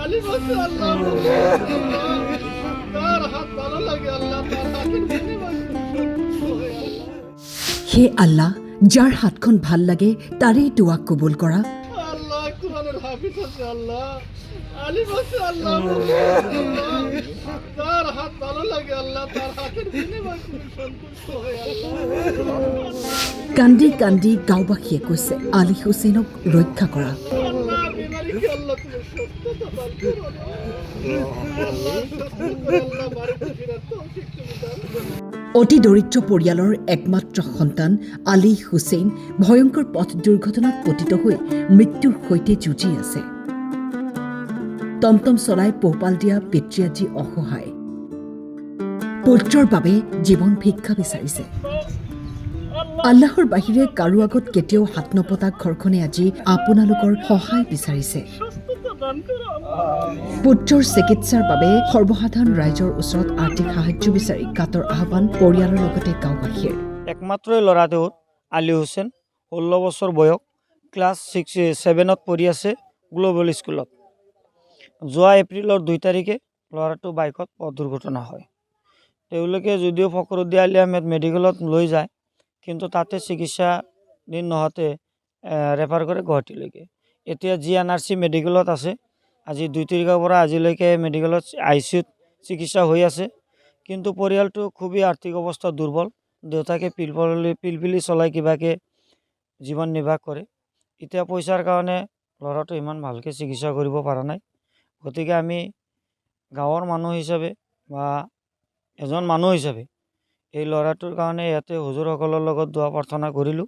আলী বলছে আল্লাহ তাৰ হাত ভালো লাগে আল্লাহ তাৰ হাতেৰ বিনিময়ে সন্তুষ্ট হয়ে আল্লাহ হে আল্লাহ, যাৰ হাতখন ভাল লাগে তাৰেই দোৱা কবুল কৰা। আল্লাহ কোরআনের হাফিজ আছে আল্লাহ আলী বলছে আল্লাহ তার হাত ভালো লাগে আল্লাহ তার হাতের বিনিময়ে সন্তুষ্ট হয়ে আল্লাহ কান্দি কান্দি গাঁওবাসীয়ে কৈছে আলী হুছেইনক ৰক্ষা কৰা। আল্লাহ বিমারিকে আল্লাহ তুমি সুস্থতা দান করো আল্লাহ সুস্থতা আল্লাহ বাড়িতে ফেরার তৌফিক তুমি দান করো অতি দৰিদ্ৰ পৰিয়ালৰ একমাত্ৰ সন্তান আলী হুছেইন ভয়ংকৰ পথ দুৰ্ঘটনাত পতিত হৈ মৃত্যুৰ সৈতে যুঁজি আছে। টমটম চলাই পোহপাল দিয়া পিতৃ আজি অসহায়, পুত্ৰৰ বাবে জীৱন ভিক্ষা বিচাৰিছে। আল্লাহৰ বাহিৰে কাৰো আগত কেতিয়াও হাত নপতা ঘৰখনে আজি আপোনালোকৰ সহায় বিচাৰিছে। সুস্থতা দান কৰো আল্লাহ পুত্ৰৰ চিকিৎসাৰ বাবে সৰ্বসাধাৰণ ৰাইজৰ ওচৰত আৰ্থিক সাহায্য বিচাৰি কাটৰ আহ্বান পৰিয়ালৰ লগতে গাঁওবাসীৰ। একমাত্ৰই ল'ৰা তেওঁৰ আলী হুছেইন, 16 বছৰ বয়স, ক্লাছ 7ত পঢ়ি আছে গ্লোবেল স্কুলত। যোৱা এপ্ৰিলৰ 2 তাৰিখে ল'ৰাটো বাইকত পথ দুৰ্ঘটনা হয়। তেওঁলোকে যদিও ফখৰুদ্দিন আলী আহমেদ মেডিকেলত লৈ যায়, কিন্তু তাতে চিকিৎসা দিন নহওঁতে ৰেফাৰ কৰে গুৱাহাটীলৈকে। এতিয়া GNRC মেডিকেলত আছে। আজি 2 তাৰিখৰ পৰা আজিলৈকে মেডিকেলত ICUত চিকিৎসা হৈ আছে। কিন্তু পৰিয়ালটো খুবেই আৰ্থিক অৱস্থা দুৰ্বল। দেউতাকে পিলপিলি চলাই কিবাকে জীৱন নিৰ্বাহ কৰে। এতিয়া পইচাৰ কাৰণে ল'ৰাটো ইমান ভালকৈ চিকিৎসা কৰিব পৰা নাই। গতিকে আমি গাঁৱৰ মানুহ হিচাপে বা এজন মানুহ হিচাপে এই ল'ৰাটোৰ কাৰণে ইয়াতে হুজুৰসকলৰ লগত দোৱা প্ৰাৰ্থনা কৰিলোঁ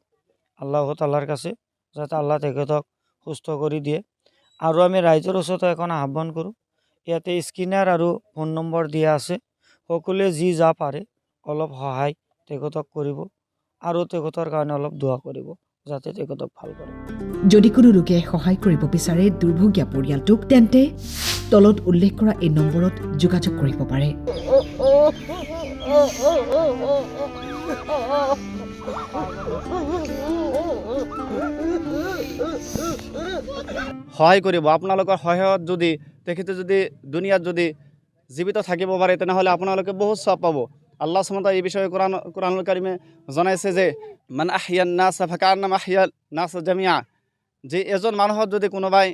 আল্লাহ তাআলাৰ কাছে, যাতে আল্লাহ তেখেতক সুস্থ কৰি দিয়ে। আৰু আমি ৰাইজৰ ওচৰত এখন আহ্বান কৰোঁ, ইয়াতে স্কেনাৰ আৰু ফোন নম্বৰ দিয়া আছে। সকলোৱে যি যা পাৰে অলপ সহায় তেখেতক কৰিব আৰু তেখেতৰ কাৰণে অলপ দোৱা কৰিব, যাতে তেখেতক ভাল কৰে। যদি কোনো লোকে সহায় কৰিব বিচাৰে দুৰ্ভগীয়া পৰিয়ালটোক, তেন্তে তলত উল্লেখ কৰা এই নম্বৰত যোগাযোগ কৰিব পাৰে। সহায় কৰিব। আপোনালোকৰ সহায়ত যদি তেখেতে যদি দুনিয়াত যদি জীৱিত থাকিব পাৰে, তেনেহ'লে আপোনালোকে বহুত সব পাব। আল্লাহ সুবহানাহু ওয়া তাআলা এই বিষয়ে কোরআনুল কাৰিমে জনাইছে যে মান আহয়ান নাস ফাকান্নামা আহয়ান নাস জামিআ, যে এজন মানুহক যদি কোনোবাই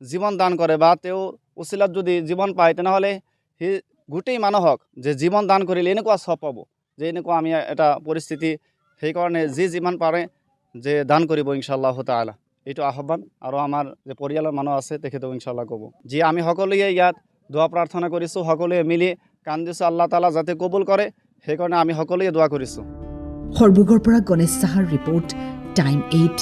জীৱন দান কৰে বা তেওঁ উচিলাত যদি জীৱন পায়, তেনেহ'লে সি গোটেই মানুহক যে জীৱন দান কৰিলে এনেকুৱা সব পাব। যে এনেকুৱা আমি এটা পৰিস্থিতি, সেইকাৰণে যি যিমান পাৰে যে দান কৰিব ইনশাআল্লাহ তাআলা। এইটো আহ্বান। আৰু আমাৰ যে পৰিয়ালৰ মানুহ আছে তেখেতেও ইনশাআল্লাহ ক'ব। যি আমি সকলোৱে ইয়াত দোৱা প্ৰাৰ্থনা কৰিছোঁ, সকলোৱে মিলি কান্দিছোঁ আল্লাহ তাআলা যাতে কবুল কৰে, সেইকাৰণে আমি সকলোৱে দোৱা কৰিছোঁ। সৰভোগৰ পৰা গণেশ সাহাৰ ৰিপৰ্ট, টাইম 8।